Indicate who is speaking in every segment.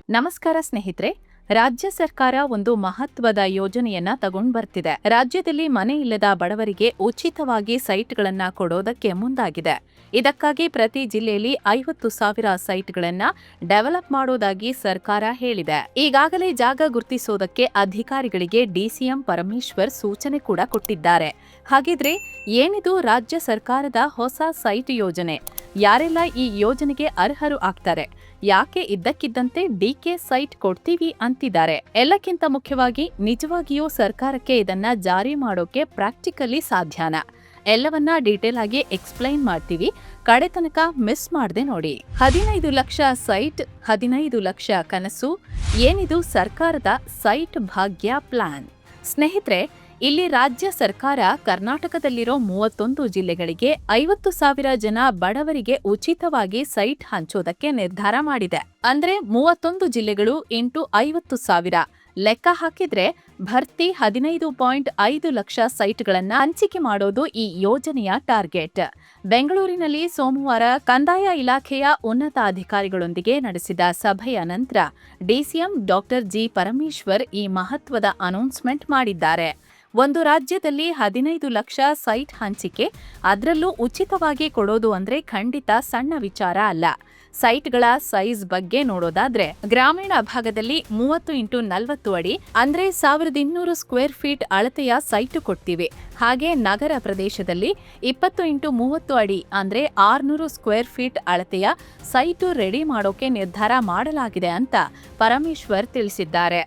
Speaker 1: ನಮಸ್ಕಾರ ಸ್ನೇಹಿತರೆ. ರಾಜ್ಯ ಸರ್ಕಾರ ಒಂದು ಮಹತ್ವದ ಯೋಜನೆಯನ್ನ ತಗೊಂಡು ಬರ್ತಿದೆ. ರಾಜ್ಯದಲ್ಲಿ ಮನೆ ಇಲ್ಲದ ಬಡವರಿಗೆ ಉಚಿತವಾಗಿ ಸೈಟ್ಗಳನ್ನ ಕೊಡೋದಕ್ಕೆ ಮುಂದಾಗಿದೆ. ಇದಕ್ಕಾಗಿ ಪ್ರತಿ ಜಿಲ್ಲೆಯಲ್ಲಿ 50,000 ಸೈಟ್ಗಳನ್ನ ಡೆವಲಪ್ ಮಾಡೋದಾಗಿ ಸರ್ಕಾರ ಹೇಳಿದೆ. ಈಗಾಗಲೇ ಜಾಗ ಗುರುತಿಸೋದಕ್ಕೆ ಅಧಿಕಾರಿಗಳಿಗೆ ಡಿಸಿಎಂ ಪರಮೇಶ್ವರ್ ಸೂಚನೆ ಕೂಡ ಕೊಟ್ಟಿದ್ದಾರೆ. ಹಾಗಿದ್ರೆ ಏನಿದು ರಾಜ್ಯ ಸರ್ಕಾರದ ಹೊಸ ಸೈಟ್ ಯೋಜನೆ? ಯಾರೆಲ್ಲ ಈ ಯೋಜನೆಗೆ ಅರ್ಹರು ಆಗ್ತಾರೆ? ಯಾಕೆ ಇದ್ದಕ್ಕಿದ್ದಂತೆ ಡಿಕೆ ಸೈಟ್ ಕೊಡ್ತೀವಿ ಅಂತಿದ್ದಾರೆ? ಎಲ್ಲಕ್ಕಿಂತ ಮುಖ್ಯವಾಗಿ ನಿಜವಾಗಿಯೂ ಸರ್ಕಾರಕ್ಕೆ ಇದನ್ನ ಜಾರಿ ಮಾಡೋಕೆ ಪ್ರಾಕ್ಟಿಕಲಿ ಸಾಧ್ಯನಾ? ಎಲ್ಲವನ್ನ ಡೀಟೇಲ್ ಆಗಿ ಎಕ್ಸ್ಪ್ಲೈನ್ ಮಾಡ್ತೀವಿ. ಕಡೆ ತನಕ ಮಿಸ್ ಮಾಡದೆ ನೋಡಿ. 15 ಲಕ್ಷ ಸೈಟ್, 15 ಲಕ್ಷ ಕನಸು. ಏನಿದು ಸರ್ಕಾರದ ಸೈಟ್ ಭಾಗ್ಯ ಪ್ಲಾನ್? ಸ್ನೇಹಿತರೆ, ಇಲ್ಲಿ ರಾಜ್ಯ ಸರ್ಕಾರ ಕರ್ನಾಟಕದಲ್ಲಿರೋ 31 ಜಿಲ್ಲೆಗಳಿಗೆ 50,000 ಜನ ಬಡವರಿಗೆ ಉಚಿತವಾಗಿ ಸೈಟ್ ಹಂಚೋದಕ್ಕೆ ನಿರ್ಧಾರ ಮಾಡಿದೆ. ಅಂದ್ರೆ 31 ಜಿಲ್ಲೆಗಳು ಇಂಟು 50,000 ಲೆಕ್ಕ ಹಾಕಿದ್ರೆ ಭರ್ತಿ 15.5 ಲಕ್ಷ ಸೈಟ್ಗಳನ್ನ ಹಂಚಿಕೆ ಮಾಡೋದು ಈ ಯೋಜನೆಯ ಟಾರ್ಗೆಟ್. ಬೆಂಗಳೂರಿನಲ್ಲಿ ಸೋಮವಾರ ಕಂದಾಯ ಇಲಾಖೆಯ ಉನ್ನತ ಅಧಿಕಾರಿಗಳೊಂದಿಗೆ ನಡೆಸಿದ ಸಭೆಯ ನಂತರ ಡಿಸಿಎಂ ಡಾಕ್ಟರ್ ಜಿ ಪರಮೇಶ್ವರ್ ಈ ಮಹತ್ವದ ಅನೌನ್ಸ್ಮೆಂಟ್ ಮಾಡಿದ್ದಾರೆ. ಒಂದು ರಾಜ್ಯದಲ್ಲಿ 15 ಲಕ್ಷ ಸೈಟ್ ಹಂಚಿಕೆ, ಅದರಲ್ಲೂ ಉಚಿತವಾಗಿ ಕೊಡೋದು ಅಂದ್ರೆ ಖಂಡಿತ ಸಣ್ಣ ವಿಚಾರ ಅಲ್ಲ. ಸೈಟ್ಗಳ ಸೈಜ್ ಬಗ್ಗೆ ನೋಡೋದಾದ್ರೆ ಗ್ರಾಮೀಣ ಭಾಗದಲ್ಲಿ 30 × 40 ಅಡಿ ಅಂದ್ರೆ 1200 ಸ್ಕ್ವೇರ್ ಫೀಟ್ ಅಳತೆಯ ಸೈಟ್ ಕೊಡ್ತೀವಿ. ಹಾಗೆ ನಗರ ಪ್ರದೇಶದಲ್ಲಿ 20 × 30 ಅಡಿ ಅಂದ್ರೆ 600 ಸ್ಕ್ವೇರ್ ಫೀಟ್ ಅಳತೆಯ ಸೈಟು ರೆಡಿ ಮಾಡೋಕೆ ನಿರ್ಧಾರ ಮಾಡಲಾಗಿದೆ ಅಂತ ಪರಮೇಶ್ವರ್ ತಿಳಿಸಿದ್ದಾರೆ.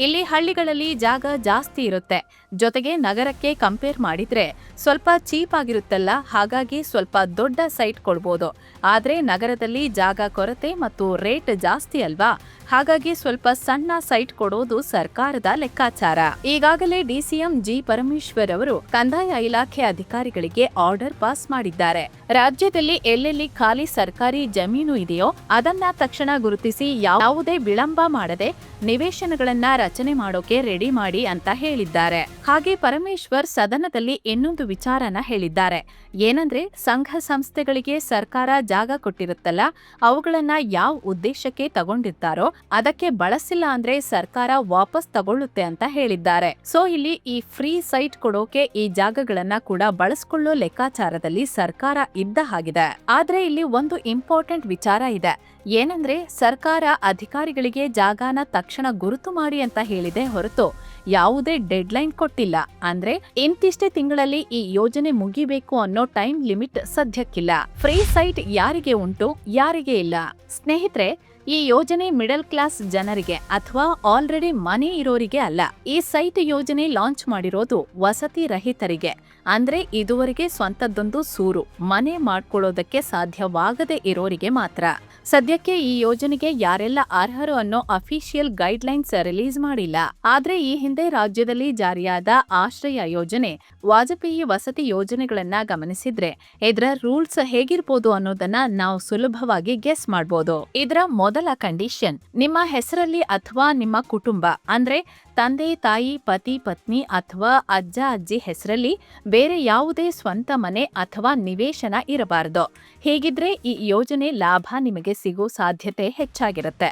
Speaker 1: ಇಲ್ಲಿ ಹಳ್ಳಿಗಳಲ್ಲಿ ಜಾಗ ಜಾಸ್ತಿ ಇರುತ್ತೆ, ಜೊತೆಗೆ ನಗರಕ್ಕೆ ಕಂಪೇರ್ ಮಾಡಿದ್ರೆ ಸ್ವಲ್ಪ ಚೀಪ್ ಆಗಿರುತ್ತಲ್ಲ, ಹಾಗಾಗಿ ಸ್ವಲ್ಪ ದೊಡ್ಡ ಸೈಟ್ ಕೊಡ್ಬೋದು. ಆದ್ರೆ ನಗರದಲ್ಲಿ ಜಾಗ ಕೊರತೆ ಮತ್ತು ರೇಟ್ ಜಾಸ್ತಿ ಅಲ್ವಾ, ಹಾಗಾಗಿ ಸ್ವಲ್ಪ ಸಣ್ಣ ಸೈಟ್ ಕೊಡೋದು ಸರ್ಕಾರದ ಲೆಕ್ಕಾಚಾರ. ಈಗಾಗಲೇ ಡಿಸಿಎಂ ಜಿ ಪರಮೇಶ್ವರ್ ಅವರು ಕಂದಾಯ ಇಲಾಖೆ ಅಧಿಕಾರಿಗಳಿಗೆ ಆರ್ಡರ್ ಪಾಸ್ ಮಾಡಿದ್ದಾರೆ. ರಾಜ್ಯದಲ್ಲಿ ಎಲ್ಲೆಲ್ಲಿ ಖಾಲಿ ಸರ್ಕಾರಿ ಜಮೀನು ಇದೆಯೋ ಅದನ್ನ ತಕ್ಷಣ ಗುರುತಿಸಿ ಯಾವುದೇ ವಿಳಂಬ ಮಾಡದೆ ನಿವೇಶನಗಳನ್ನ ರಚನೆ ಮಾಡೋಕೆ ರೆಡಿ ಮಾಡಿ ಅಂತ ಹೇಳಿದ್ದಾರೆ. ಹಾಗೆ ಪರಮೇಶ್ವರ್ ಸದನದಲ್ಲಿ ಇನ್ನೊಂದು ವಿಚಾರನ ಹೇಳಿದ್ದಾರೆ. ಏನಂದ್ರೆ ಸಂಘ ಸಂಸ್ಥೆಗಳಿಗೆ ಸರ್ಕಾರ ಜಾಗ ಕೊಟ್ಟಿರುತ್ತಲ್ಲ, ಅವುಗಳನ್ನ ಯಾವ ಉದ್ದೇಶಕ್ಕೆ ತಗೊಂಡಿರ್ತಾರೋ ಅದಕ್ಕೆ ಬಳಸಿಲ್ಲ ಅಂದ್ರೆ ಸರ್ಕಾರ ವಾಪಸ್ ತಗೊಳ್ಳುತ್ತೆ ಅಂತ ಹೇಳಿದ್ದಾರೆ. ಸೊ ಇಲ್ಲಿ ಈ ಫ್ರೀ ಸೈಟ್ ಕೊಡೋಕೆ ಈ ಜಾಗಗಳನ್ನ ಕೂಡ ಬಳಸ್ಕೊಳ್ಳೋ ಲೆಕ್ಕಾಚಾರದಲ್ಲಿ ಸರ್ಕಾರ ಇದ್ದ ಹಾಗಿದೆ. ಆದ್ರೆ ಇಲ್ಲಿ ಒಂದು ಇಂಪಾರ್ಟೆಂಟ್ ವಿಚಾರ ಇದೆ. ಏನಂದ್ರೆ ಸರ್ಕಾರ ಅಧಿಕಾರಿಗಳಿಗೆ ಜಾಗನ ತಕ್ಷಣ ಗುರುತು ಮಾಡಿ ಅಂತ ಹೇಳಿದೆ ಹೊರತು ಯಾವುದೇ ಡೆಡ್ಲೈನ್ ಕೊಟ್ಟಿಲ್ಲ. ಅಂದ್ರೆ ಇಂತಿಷ್ಟೇ ತಿಂಗಳಲ್ಲಿ ಈ ಯೋಜನೆ ಮುಗಿಬೇಕು ಅನ್ನೋ ಟೈಮ್ ಲಿಮಿಟ್ ಸದ್ಯಕ್ಕಿಲ್ಲ. ಫ್ರೀ ಸೈಟ್ ಯಾರಿಗೆ ಉಂಟು, ಯಾರಿಗೆ ಇಲ್ಲ? ಸ್ನೇಹಿತರೆ, ಈ ಯೋಜನೆ ಮಿಡಲ್ ಕ್ಲಾಸ್ ಜನರಿಗೆ ಅಥವಾ ಆಲ್ರೆಡಿ ಮನೆ ಇರೋರಿಗೆ ಅಲ್ಲ. ಈ ಸೈಟ್ ಯೋಜನೆ ಲಾಂಚ್ ಮಾಡಿರೋದು ವಸತಿ ರಹಿತರಿಗೆ, ಅಂದ್ರೆ ಇದುವರೆಗೆ ಸ್ವಂತದ್ದೊಂದು ಸೂರು ಮನೆ ಮಾಡ್ಕೊಳ್ಳೋದಕ್ಕೆ ಸಾಧ್ಯವಾಗದೆ ಇರೋರಿಗೆ ಮಾತ್ರ. ಸದ್ಯಕ್ಕೆ ಈ ಯೋಜನೆಗೆ ಯಾರೆಲ್ಲ ಅರ್ಹರು ಅನ್ನೋ ಅಫಿಷಿಯಲ್ ಗೈಡ್ಲೈನ್ಸ್ ರಿಲೀಸ್ ಮಾಡಿಲ್ಲ. ಆದ್ರೆ ಈ ಹಿಂದೆ ರಾಜ್ಯದಲ್ಲಿ ಜಾರಿಯಾದ ಆಶ್ರಯ ಯೋಜನೆ, ವಾಜಪೇಯಿ ವಸತಿ ಯೋಜನೆಗಳನ್ನ ಗಮನಿಸಿದ್ರೆ ಇದರ ರೂಲ್ಸ್ ಹೇಗಿರ್ಬೋದು ಅನ್ನೋದನ್ನ ನಾವು ಸುಲಭವಾಗಿ ಗೆಸ್ ಮಾಡಬಹುದು. ಇದರ ಮೊದಲ ಕಂಡೀಷನ್ ನಿಮ್ಮ ಹೆಸರಲ್ಲಿ ಅಥವಾ ನಿಮ್ಮ ಕುಟುಂಬ ಅಂದ್ರೆ ತಂದೆ ತಾಯಿ, ಪತಿ ಪತ್ನಿ ಅಥವಾ ಅಜ್ಜ ಅಜ್ಜಿ ಹೆಸರಲ್ಲಿ ಬೇರೆ ಯಾವುದೇ ಸ್ವಂತ ಮನೆ ಅಥವಾ ನಿವೇಶನ ಇರಬಾರದು. ಹೀಗಿದ್ರೆ ಈ ಯೋಜನೆ ಲಾಭ ನಿಮಗೆ ಸಿಗೋ ಸಾಧ್ಯತೆ ಹೆಚ್ಚಾಗಿರುತ್ತೆ.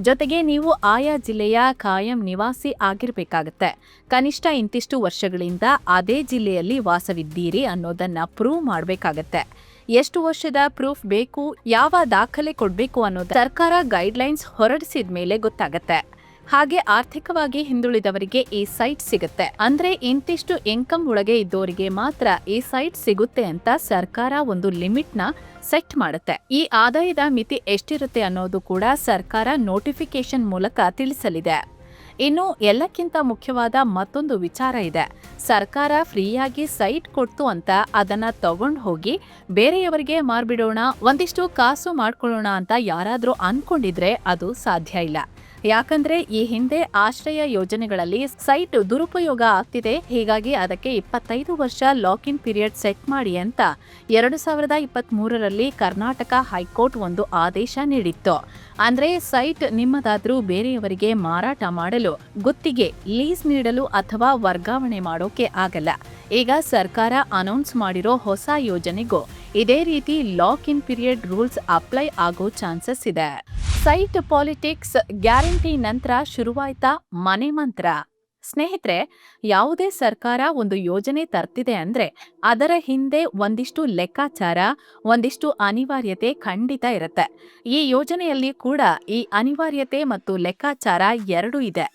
Speaker 1: ಜೊತೆಗೆ ನೀವು ಆಯಾ ಜಿಲ್ಲೆಯ ಕಾಯಂ ನಿವಾಸಿ ಆಗಿರ್ಬೇಕಾಗತ್ತೆ. ಕನಿಷ್ಠ ಇಂತಿಷ್ಟು ವರ್ಷಗಳಿಂದ ಅದೇ ಜಿಲ್ಲೆಯಲ್ಲಿ ವಾಸವಿದ್ದೀರಿ ಅನ್ನೋದನ್ನ ಪ್ರೂವ್ ಮಾಡಬೇಕಾಗತ್ತೆ. ಎಷ್ಟು ವರ್ಷದ ಪ್ರೂಫ್ ಬೇಕು, ಯಾವ ದಾಖಲೆ ಕೊಡ್ಬೇಕು ಅನ್ನೋದು ಸರ್ಕಾರ ಗೈಡ್ಲೈನ್ಸ್ ಹೊರಡಿಸಿದ ಮೇಲೆ ಗೊತ್ತಾಗತ್ತೆ. ಹಾಗೆ ಆರ್ಥಿಕವಾಗಿ ಹಿಂದುಳಿದವರಿಗೆ ಈ ಸೈಟ್ ಸಿಗುತ್ತೆ. ಅಂದ್ರೆ ಇಂತಿಷ್ಟು ಇನ್ಕಮ್ ಒಳಗೆ ಇದ್ದವರಿಗೆ ಮಾತ್ರ ಈ ಸೈಟ್ ಸಿಗುತ್ತೆ ಅಂತ ಸರ್ಕಾರ ಒಂದು ಲಿಮಿಟ್ ನ ಸೆಟ್ ಮಾಡುತ್ತೆ. ಈ ಆದಾಯದ ಮಿತಿ ಎಷ್ಟಿರುತ್ತೆ ಅನ್ನೋದು ಕೂಡ ಸರ್ಕಾರ ನೋಟಿಫಿಕೇಶನ್ ಮೂಲಕ ತಿಳಿಸಲಿದೆ. ಇನ್ನು ಎಲ್ಲಕ್ಕಿಂತ ಮುಖ್ಯವಾದ ಮತ್ತೊಂದು ವಿಚಾರ ಇದೆ. ಸರ್ಕಾರ ಫ್ರೀಯಾಗಿ ಸೈಟ್ ಕೊಡ್ತು ಅಂತ ಅದನ್ನ ತಗೊಂಡು ಹೋಗಿ ಬೇರೆಯವರಿಗೆ ಮಾರ್ಬಿಡೋಣ, ಒಂದಿಷ್ಟು ಕಾಸು ಮಾಡ್ಕೊಳ್ಳೋಣ ಅಂತ ಯಾರಾದ್ರೂ ಅನ್ಕೊಂಡಿದ್ರೆ ಅದು ಸಾಧ್ಯ ಇಲ್ಲ. ಯಾಕಂದ್ರೆ ಈ ಹಿಂದೆ ಆಶ್ರಯ ಯೋಜನೆಗಳಲ್ಲಿ ಸೈಟ್ ದುರುಪಯೋಗ ಆಗ್ತಿದೆ. ಹೀಗಾಗಿ ಅದಕ್ಕೆ 25 ವರ್ಷ ಲಾಕ್ ಇನ್ ಪೀರಿಯಡ್ ಸೆಟ್ ಮಾಡಿ ಅಂತ 2023ರಲ್ಲಿ ಕರ್ನಾಟಕ ಹೈಕೋರ್ಟ್ ಒಂದು ಆದೇಶ ನೀಡಿತ್ತು. ಅಂದ್ರೆ ಸೈಟ್ ನಿಮ್ಮದಾದ್ರೂ ಬೇರೆಯವರಿಗೆ ಮಾರಾಟ ಮಾಡಲು, ಗುತ್ತಿಗೆ, ಲೀಸ್ ನೀಡಲು ಅಥವಾ ವರ್ಗಾವಣೆ ಮಾಡೋಕೆ ಆಗಲ್ಲ. ಈಗ ಸರ್ಕಾರ ಅನೌನ್ಸ್ ಮಾಡಿರೋ ಹೊಸ ಯೋಜನೆಗೂ ಇದೇ ರೀತಿ lock in period rules apply ಆಗೋ ಚಾನ್ಸಸ್ ಇದೆ. ಸೈಟ್ ಪಾಲಿಟಿಕ್ಸ್ ಗ್ಯಾರಂಟಿ ನಂತರ ಶುರುವಾಯ್ತಾ ಮನೆ ಮಂತ್ರ. ಸ್ನೇಹಿತರೆ, ಯಾವುದೇ ಸರ್ಕಾರ ಒಂದು ಯೋಜನೆ ತರ್ತಿದೆ ಅಂದ್ರೆ ಅದರ ಹಿಂದೆ ಒಂದಿಷ್ಟು ಲೆಕ್ಕಾಚಾರ, ಒಂದಿಷ್ಟು ಅನಿವಾರ್ಯತೆ ಖಂಡಿತ ಇರುತ್ತೆ. ಈ ಯೋಜನೆಯಲ್ಲಿ ಕೂಡ ಈ ಅನಿವಾರ್ಯತೆ ಮತ್ತು ಲೆಕ್ಕಾಚಾರ ಎರಡೂ ಇದೆ.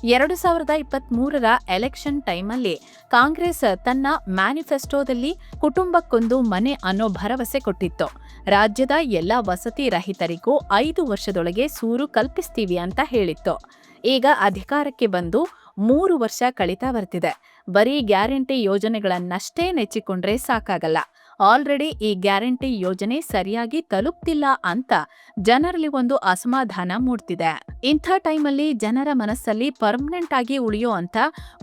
Speaker 1: 2023ರ ಎಲೆಕ್ಷನ್ ಟೈಮಲ್ಲಿ ಕಾಂಗ್ರೆಸ್ ತನ್ನ ಮ್ಯಾನಿಫೆಸ್ಟೋದಲ್ಲಿ ಕುಟುಂಬಕ್ಕೊಂದು ಮನೆ ಅನ್ನೋ ಭರವಸೆ ಕೊಟ್ಟಿತ್ತು. ರಾಜ್ಯದ ಎಲ್ಲ ವಸತಿ ರಹಿತರಿಗೂ 5 ವರ್ಷದೊಳಗೆ ಸೂರು ಕಲ್ಪಿಸ್ತೀವಿ ಅಂತ ಹೇಳಿತ್ತು. ಈಗ ಅಧಿಕಾರಕ್ಕೆ ಬಂದು 3 ವರ್ಷ ಕಳೀತಾ ಬರ್ತಿದೆ. ಬರೀ ಗ್ಯಾರಂಟಿ ಯೋಜನೆಗಳನ್ನಷ್ಟೇ ನೆಚ್ಚಿಕೊಂಡ್ರೆ ಸಾಕಾಗಲ್ಲ. ಆಲ್ರೆಡಿ ಈ ಗ್ಯಾರಂಟಿ ಯೋಜನೆ ಸರಿಯಾಗಿ ತಲುಪ್ತಿಲ್ಲ ಅಂತ ಜನರಲ್ಲಿ ಒಂದು ಅಸಮಾಧಾನ ಮೂಡ್ತಿದೆ. ಇಂಥ ಟೈಮಲ್ಲಿ ಜನರ ಮನಸ್ಸಲ್ಲಿ ಪರ್ಮನೆಂಟ್ ಆಗಿ ಉಳಿಯೋ ಅಂತ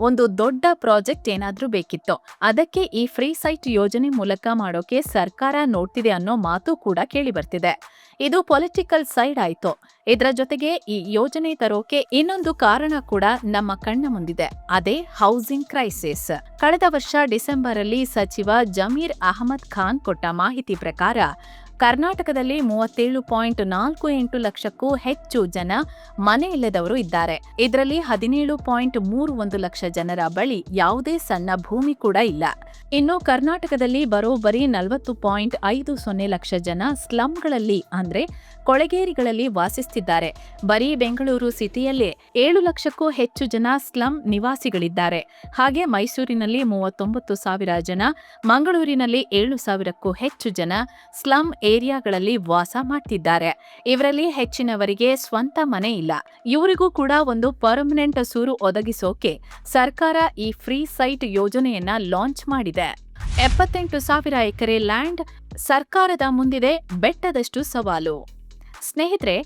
Speaker 1: ಒಂದು ದೊಡ್ಡ ಪ್ರಾಜೆಕ್ಟ್ ಏನಾದ್ರೂ ಬೇಕಿತ್ತು. ಅದಕ್ಕೆ ಈ ಫ್ರೀ ಸೈಟ್ ಯೋಜನೆ ಮೂಲಕ ಮಾಡೋಕೆ ಸರ್ಕಾರ ನೋಡ್ತಿದೆ ಅನ್ನೋ ಮಾತು ಕೂಡ ಕೇಳಿ ಬರ್ತಿದೆ. ಇದು ಪೊಲಿಟಿಕಲ್ ಸೈಡ್ ಆಯ್ತು. ಇದರ ಜೊತೆಗೆ ಈ ಯೋಜನೆ ತರೋಕೆ ಇನ್ನೊಂದು ಕಾರಣ ಕೂಡ ನಮ್ಮ ಕಣ್ಣ ಮುಂದಿದೆ. ಅದೇ ಹೌಸಿಂಗ್ ಕ್ರೈಸಿಸ್. ಕಳೆದ ವರ್ಷ ಡಿಸೆಂಬರ್ ಅಲ್ಲಿ ಸಚಿವ ಜಮೀರ್ ಅಹಮದ್ ಖಾನ್ ಕೊಟ್ಟ ಮಾಹಿತಿ ಪ್ರಕಾರ ಕರ್ನಾಟಕದಲ್ಲಿ 37.48 ಲಕ್ಷಕ್ಕೂ ಹೆಚ್ಚು ಜನ ಮನೆ ಇಲ್ಲದವರು ಇದ್ದಾರೆ. ಇದರಲ್ಲಿ 17.31 ಲಕ್ಷ ಜನರ ಬಳಿ ಯಾವುದೇ ಸಣ್ಣ ಭೂಮಿ ಕೂಡ ಇಲ್ಲ. ಇನ್ನು ಕರ್ನಾಟಕದಲ್ಲಿ ಬರೋಬ್ಬರಿ 40.50 ಲಕ್ಷ ಜನ ಸ್ಲಂಗಳಲ್ಲಿ ಅಂದ್ರೆ ಕೊಳೆಗೇರಿಗಳಲ್ಲಿ ವಾಸಿಸುತ್ತಿದ್ದಾರೆ. ಬರೀ ಬೆಂಗಳೂರು ಸಿಟಿಯಲ್ಲೇ 7 ಲಕ್ಷಕ್ಕೂ ಹೆಚ್ಚು ಜನ ಸ್ಲಂ ನಿವಾಸಿಗಳಿದ್ದಾರೆ. ಹಾಗೆ ಮೈಸೂರಿನಲ್ಲಿ 39,000 ಜನ, ಮಂಗಳೂರಿನಲ್ಲಿ 7,000ಕ್ಕೂ ಹೆಚ್ಚು ಜನ ಸ್ಲಂ ಏರಿಯಾಗಳಲ್ಲಿ ವಾಸ ಮಾಡ್ತಿದ್ದಾರೆ. ಇವರಲ್ಲಿ ಹೆಚ್ಚಿನವರಿಗೆ ಸ್ವಂತ ಮನೆ ಇಲ್ಲ. ಇವರಿಗೂ ಕೂಡ ಒಂದು ಪರ್ಮನೆಂಟ್ ಸೂರು ಒದಗಿಸೋಕೆ ಸರ್ಕಾರ ಈ ಫ್ರೀ ಸೈಟ್ ಯೋಜನೆಯನ್ನ ಲಾಂಚ್ ಮಾಡಿದೆ. 78,000 ಎಕರೆ ಲ್ಯಾಂಡ್ ಸರ್ಕಾರದ ಮುಂದಿದೆ ಬೆಟ್ಟದಷ್ಟು ಸವಾಲು. ಸ್ನೇಹಿತರೆ,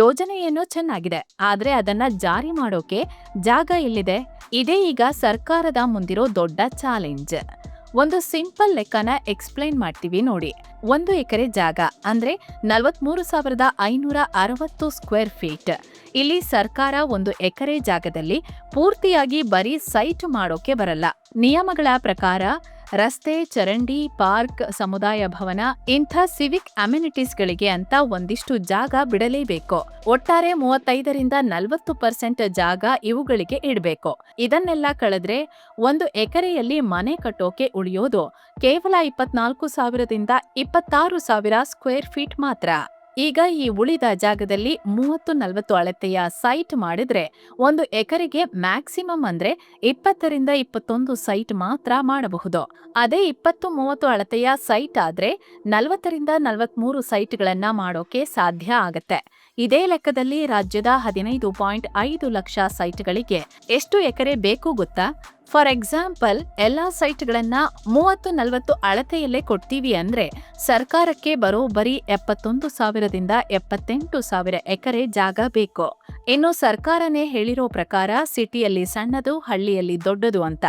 Speaker 1: ಯೋಜನೆ ಏನೋ ಚೆನ್ನಾಗಿದೆ, ಆದ್ರೆ ಅದನ್ನ ಜಾರಿ ಮಾಡೋಕೆ ಜಾಗ ಎಲ್ಲಿದೆ? ಇದೇ ಈಗ ಸರ್ಕಾರದ ಮುಂದಿರೋ ದೊಡ್ಡ ಚಾಲೆಂಜ್. ಒಂದು ಸಿಂಪಲ್ ಲೆಕ್ಕನ ಎಕ್ಸ್ಪ್ಲೈನ್ ಮಾಡ್ತೀವಿ ನೋಡಿ. 1 ಎಕರೆ ಜಾಗ ಅಂದ್ರೆ 43,560 ಸ್ಕ್ವೇರ್ ಫೀಟ್. ಇಲ್ಲಿ ಸರ್ಕಾರ 1 ಎಕರೆ ಜಾಗದಲ್ಲಿ ಪೂರ್ತಿಯಾಗಿ ಬರೀ ಸೈಟ್ ಮಾಡೋಕೆ ಬರಲ್ಲ. ನಿಯಮಗಳ ಪ್ರಕಾರ ರಸ್ತೆ, ಚರಂಡಿ, ಪಾರ್ಕ್, ಸಮುದಾಯ ಭವನ ಇಂಥ ಸಿವಿಕ್ ಅಮ್ಯುನಿಟೀಸ್ಗಳಿಗೆ ಅಂತ ಒಂದಿಷ್ಟು ಜಾಗ ಬಿಡಲೇಬೇಕು. ಒಟ್ಟಾರೆ 35-40% ಜಾಗ ಇವುಗಳಿಗೆ ಇಡಬೇಕು. ಇದನ್ನೆಲ್ಲ ಕಳೆದ್ರೆ 1 ಎಕರೆಯಲ್ಲಿ ಮನೆ ಕಟ್ಟೋಕೆ ಉಳಿಯೋದು ಕೇವಲ 24,000ದಿಂದ 26,000 ಸ್ಕ್ವೇರ್ ಫೀಟ್ ಮಾತ್ರ. ಈಗ ಈ ಉಳಿದ ಜಾಗದಲ್ಲಿ 30-40 ಅಳತೆಯ ಸೈಟ್ ಮಾಡಿದ್ರೆ 1 ಎಕರೆಗೆ ಮ್ಯಾಕ್ಸಿಮಮ್ ಅಂದ್ರೆ 20ರಿಂದ 21 ಸೈಟ್ ಮಾತ್ರ ಮಾಡಬಹುದು. ಅದೇ 20-30 ಅಳತೆಯ ಸೈಟ್ ಆದ್ರೆ 40ರಿಂದ 43 ಸೈಟ್ಗಳನ್ನ ಮಾಡೋಕೆ ಸಾಧ್ಯ ಆಗತ್ತೆ. ಇದೇ ಲೆಕ್ಕದಲ್ಲಿ ರಾಜ್ಯದ 15.5 ಲಕ್ಷ ಸೈಟ್ಗಳಿಗೆ ಎಷ್ಟು ಎಕರೆ ಬೇಕು ಗೊತ್ತಾ? ಫಾರ್ ಎಕ್ಸಾಂಪಲ್, ಎಲ್ಲಾ ಸೈಟ್ಗಳನ್ನ 30-40 ಅಳತೆಯಲ್ಲೇ ಕೊಡ್ತೀವಿ ಅಂದ್ರೆ ಸರ್ಕಾರಕ್ಕೆ ಬರೋಬ್ಬರಿ 71,000ದಿಂದ 78,000 ಎಕರೆ ಜಾಗ ಬೇಕು. ಇನ್ನು ಸರ್ಕಾರನೇ ಹೇಳಿರೋ ಪ್ರಕಾರ ಸಿಟಿಯಲ್ಲಿ ಸಣ್ಣದು, ಹಳ್ಳಿಯಲ್ಲಿ ದೊಡ್ಡದು ಅಂತ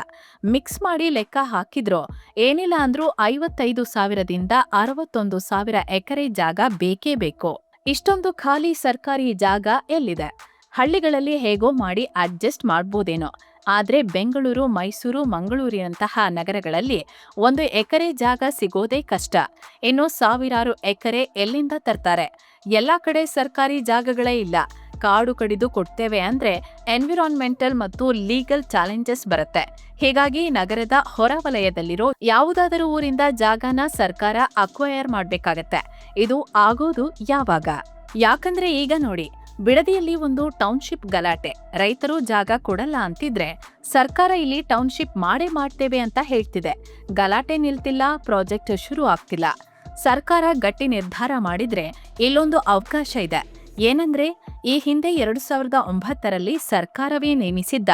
Speaker 1: ಮಿಕ್ಸ್ ಮಾಡಿ ಲೆಕ್ಕ ಹಾಕಿದ್ರು ಏನಿಲ್ಲ ಅಂದ್ರೂ 55,000ದಿಂದ 61,000 ಎಕರೆ ಜಾಗ ಬೇಕೇ ಬೇಕು. ಇಷ್ಟೊಂದು ಖಾಲಿ ಸರ್ಕಾರಿ ಜಾಗ ಎಲ್ಲಿದೆ? ಹಳ್ಳಿಗಳಲ್ಲಿ ಹೇಗೋ ಮಾಡಿ ಅಡ್ಜಸ್ಟ್ ಮಾಡ್ಬೋದೇನೋ. ಆದ್ರೆ ಬೆಂಗಳೂರು, ಮೈಸೂರು, ಮಂಗಳೂರಿನಂತಹ ನಗರಗಳಲ್ಲಿ 1 ಎಕರೆ ಜಾಗ ಸಿಗೋದೇ ಕಷ್ಟ. ಇನ್ನು ಸಾವಿರಾರು ಎಕರೆ ಎಲ್ಲಿಂದ ತರ್ತಾರೆ? ಎಲ್ಲಾ ಕಡೆ ಸರ್ಕಾರಿ ಜಾಗಗಳೇ ಇಲ್ಲ. ಕಾಡು ಕಡಿದು ಕೊಡ್ತೇವೆ ಅಂದ್ರೆ ಎನ್ವಿರಾನ್ಮೆಂಟಲ್ ಮತ್ತು ಲೀಗಲ್ ಚಾಲೆಂಜಸ್ ಬರುತ್ತೆ. ಹೀಗಾಗಿ ನಗರದ ಹೊರವಲಯದಲ್ಲಿರೋ ಯಾವುದಾದರೂ ಊರಿಂದ ಜಾಗನ ಸರ್ಕಾರ ಅಕ್ವೈರ್ ಮಾಡ್ಬೇಕಾಗತ್ತೆ. ಇದು ಆಗೋದು ಯಾವಾಗ? ಯಾಕಂದ್ರೆ ಈಗ ನೋಡಿ, ಬಿಡದಿಯಲ್ಲಿ ಒಂದು ಟೌನ್ಶಿಪ್ ಗಲಾಟೆ. ರೈತರು ಜಾಗ ಕೊಡಲ್ಲ ಅಂತಿದ್ರೆ ಸರ್ಕಾರ ಇಲ್ಲಿ ಟೌನ್ಶಿಪ್ ಮಾಡೇ ಮಾಡ್ತೇವೆ ಅಂತ ಹೇಳ್ತಿದೆ. ಗಲಾಟೆ ನಿಲ್ತಿಲ್ಲ, ಪ್ರಾಜೆಕ್ಟ್ ಶುರು ಆಗ್ತಿಲ್ಲ. ಸರ್ಕಾರ ಗಟ್ಟಿ ನಿರ್ಧಾರ ಮಾಡಿದ್ರೆ ಇಲ್ಲೊಂದು ಅವಕಾಶ ಇದೆ. ಏನಂದ್ರೆ, ಈ ಹಿಂದೆ 2009ರಲ್ಲಿ ಸರ್ಕಾರವೇ ನೇಮಿಸಿದ್ದ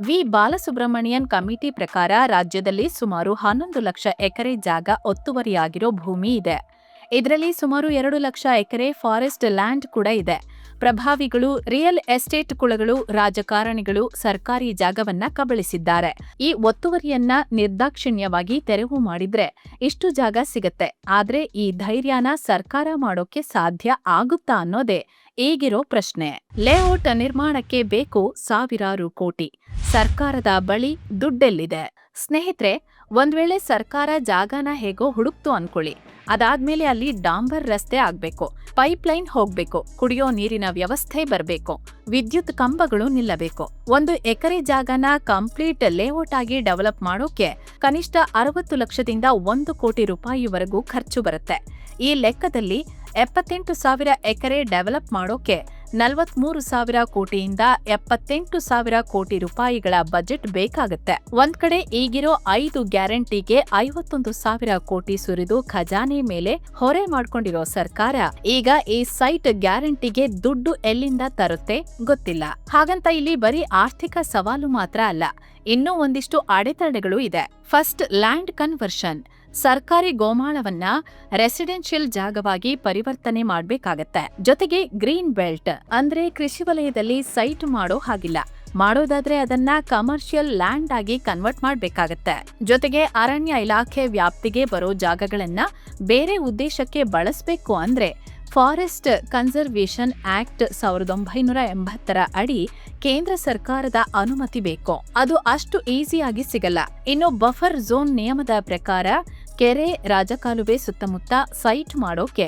Speaker 1: ವಿ ಬಾಲಸುಬ್ರಮಣಿಯನ್ ಕಮಿಟಿ ಪ್ರಕಾರ ರಾಜ್ಯದಲ್ಲಿ ಸುಮಾರು 11 ಲಕ್ಷ ಎಕರೆ ಜಾಗ ಒತ್ತುವರಿಯಾಗಿರೋ ಭೂಮಿ ಇದೆ. ಇದರಲ್ಲಿ ಸುಮಾರು 2 ಲಕ್ಷ ಎಕರೆ ಫಾರೆಸ್ಟ್ ಲ್ಯಾಂಡ್ ಕೂಡ ಇದೆ. ಪ್ರಭಾವಿಗಳು, ರಿಯಲ್ ಎಸ್ಟೇಟ್ ಕುಳಗಳು, ರಾಜಕಾರಣಿಗಳು ಸರ್ಕಾರಿ ಜಾಗವನ್ನ ಕಬಳಿಸಿದ್ದಾರೆ. ಈ ಒತ್ತುವರಿಯನ್ನ ನಿರ್ದಾಕ್ಷಿಣ್ಯವಾಗಿ ತೆರವು ಮಾಡಿದ್ರೆ ಇಷ್ಟು ಜಾಗ ಸಿಗತ್ತೆ. ಆದ್ರೆ ಈ ಧೈರ್ಯನ ಸರ್ಕಾರ ಮಾಡೋಕೆ ಸಾಧ್ಯ ಆಗುತ್ತಾ ಅನ್ನೋದೇ ಈಗಿರೋ ಪ್ರಶ್ನೆ. ಲೇಔಟ್ ನಿರ್ಮಾಣಕ್ಕೆ ಬೇಕು ಸಾವಿರಾರು ಕೋಟಿ. ಸರ್ಕಾರದ ಬಳಿ ದುಡ್ಡೆಲ್ಲಿದೆ? ಸ್ನೇಹಿತರೆ, ಒಂದ್ ವೇಳೆ ಸರ್ಕಾರ ಜಾಗನ ಹೇಗೋ ಹುಡುಕ್ತು ಅನ್ಕೊಳ್ಳಿ, ಅದಾದ್ಮೇಲೆ ಅಲ್ಲಿ ಡಾಂಬರ್ ರಸ್ತೆ ಆಗ್ಬೇಕು, ಪೈಪ್ಲೈನ್ ಹೋಗ್ಬೇಕು, ಕುಡಿಯೋ ನೀರಿನ ವ್ಯವಸ್ಥೆ ಬರ್ಬೇಕು, ವಿದ್ಯುತ್ ಕಂಬಗಳು ನಿಲ್ಲಬೇಕು. 1 ಎಕರೆ ಜಾಗನ ಕಂಪ್ಲೀಟ್ ಲೇಔಟ್ ಆಗಿ ಡೆವಲಪ್ ಮಾಡೋಕೆ ಕನಿಷ್ಠ 60 ಲಕ್ಷದಿಂದ 1 ಕೋಟಿ ರೂಪಾಯಿವರೆಗೂ ಖರ್ಚು ಬರುತ್ತೆ. ಈ ಲೆಕ್ಕದಲ್ಲಿ 78,000 ಎಕರೆ ಡೆವಲಪ್ ಮಾಡೋಕೆ 43,000 ಕೋಟಿಯಿಂದ 78,000 ಕೋಟಿ ರೂಪಾಯಿಗಳ ಬಜೆಟ್ ಬೇಕಾಗುತ್ತೆ. ಒಂದ್ ಕಡೆ ಈಗಿರೋ 5 ಗ್ಯಾರಂಟಿಗೆ 51,000 ಕೋಟಿ ಸುರಿದು ಖಜಾನೆ ಮೇಲೆ ಹೊರೆ ಮಾಡ್ಕೊಂಡಿರೋ ಸರ್ಕಾರ ಈಗ ಈ ಸೈಟ್ ಗ್ಯಾರಂಟಿಗೆ ದುಡ್ಡು ಎಲ್ಲಿಂದ ತರುತ್ತೆ ಗೊತ್ತಿಲ್ಲ. ಹಾಗಂತ ಇಲ್ಲಿ ಬರೀ ಆರ್ಥಿಕ ಸವಾಲು ಮಾತ್ರ ಅಲ್ಲ, ಇನ್ನೂ ಒಂದಿಷ್ಟು ಅಡೆತಡೆಗಳು ಇದೆ. First, land conversion. ಸರ್ಕಾರಿ ಗೋಮಾಳವನ್ನ ರೆಸಿಡೆನ್ಷಿಯಲ್ ಜಾಗವಾಗಿ ಪರಿವರ್ತನೆ ಮಾಡಬೇಕಾಗತ್ತೆ. ಜೊತೆಗೆ ಗ್ರೀನ್ ಬೆಲ್ಟ್ ಅಂದ್ರೆ ಕೃಷಿ ವಲಯದಲ್ಲಿ ಸೈಟ್ ಮಾಡೋ ಹಾಗಿಲ್ಲ, ಮಾಡೋದಾದ್ರೆ ಅದನ್ನ ಕಮರ್ಷಿಯಲ್ ಲ್ಯಾಂಡ್ ಆಗಿ ಕನ್ವರ್ಟ್ ಮಾಡಬೇಕಾಗತ್ತೆ. ಜೊತೆಗೆ ಅರಣ್ಯ ಇಲಾಖೆ ವ್ಯಾಪ್ತಿಗೆ ಬರೋ ಜಾಗಗಳನ್ನ ಬೇರೆ ಉದ್ದೇಶಕ್ಕೆ ಬಳಸಬೇಕು ಅಂದ್ರೆ ಫಾರೆಸ್ಟ್ ಕನ್ಸರ್ವೇಷನ್ ಆಕ್ಟ್ 1980 ಅಡಿ ಕೇಂದ್ರ ಸರ್ಕಾರದ ಅನುಮತಿ ಬೇಕು. ಅದು ಅಷ್ಟು ಈಸಿಯಾಗಿ ಸಿಗಲ್ಲ. ಇನ್ನು ಬಫರ್ ಝೋನ್ ನಿಯಮದ ಪ್ರಕಾರ ಕೆರೆ, ರಾಜಕಾಲುವೆ ಸುತ್ತಮುತ್ತ ಸೈಟ್ ಮಾಡೋಕೆ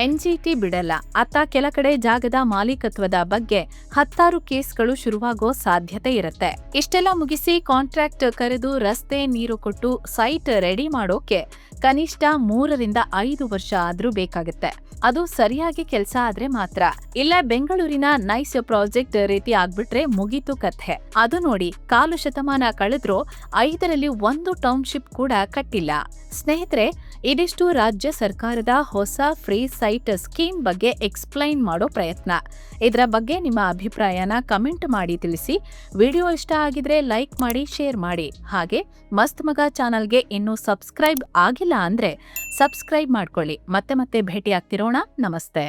Speaker 1: ಎನ್ಜಿಟಿ ಬಿಡಲ್ಲ. ಅತ್ತ ಕೆಲ ಕಡೆ ಜಾಗದ ಮಾಲೀಕತ್ವದ ಬಗ್ಗೆ 10 ಕೇಸ್ಗಳು ಶುರುವಾಗೋ ಸಾಧ್ಯತೆ ಇರುತ್ತೆ. ಇಷ್ಟೆಲ್ಲ ಮುಗಿಸಿ ಕಾಂಟ್ರಾಕ್ಟ್ ಕರೆದು ರಸ್ತೆ, ನೀರು ಕೊಟ್ಟು ಸೈಟ್ ರೆಡಿ ಮಾಡೋಕೆ ಕನಿಷ್ಠ 3 ರಿಂದ 5 ವರ್ಷ ಆದ್ರೂ ಬೇಕಾಗುತ್ತೆ. ಅದು ಸರಿಯಾಗಿ ಕೆಲಸ ಆದ್ರೆ ಮಾತ್ರ. ಇಲ್ಲ ಬೆಂಗಳೂರಿನ ನೈಸ್ ಪ್ರಾಜೆಕ್ಟ್ ರೀತಿ ಆಗ್ಬಿಟ್ರೆ ಮುಗೀತು ಕಥೆ. ಅದು ನೋಡಿ, ಕಾಲು ಶತಮಾನ ಕಳೆದ್ರೂ 5ರಲ್ಲಿ 1 ಟೌನ್ಶಿಪ್ ಕೂಡ ಕಟ್ಟಿಲ್ಲ. ಸ್ನೇಹಿತರೆ, ಇದಿಷ್ಟು ರಾಜ್ಯ ಸರ್ಕಾರದ ಹೊಸ ಫ್ರೀ ಸೈಟ್ ಸ್ಕೀಮ್ ಬಗ್ಗೆ ಎಕ್ಸ್ಪ್ಲೈನ್ ಮಾಡೋ ಪ್ರಯತ್ನ. ಇದರ ಬಗ್ಗೆ ನಿಮ್ಮ ಅಭಿಪ್ರಾಯನ ಕಮೆಂಟ್ ಮಾಡಿ ತಿಳಿಸಿ. ವಿಡಿಯೋ ಇಷ್ಟ ಆಗಿದ್ರೆ ಲೈಕ್ ಮಾಡಿ, ಶೇರ್ ಮಾಡಿ. ಹಾಗೆ ಮಸ್ತ್ ಮಗ ಚಾನಲ್ಗೆ ಇನ್ನೂ ಸಬ್ಸ್ಕ್ರೈಬ್ ಆಗಿಲ್ಲ ಅಂದ್ರೆ ಸಬ್ಸ್ಕ್ರೈಬ್ ಮಾಡ್ಕೊಳ್ಳಿ. ಮತ್ತೆ ಭೇಟಿ ಆಗ್ತಿರೋಣ. ನಮಸ್ತೆ.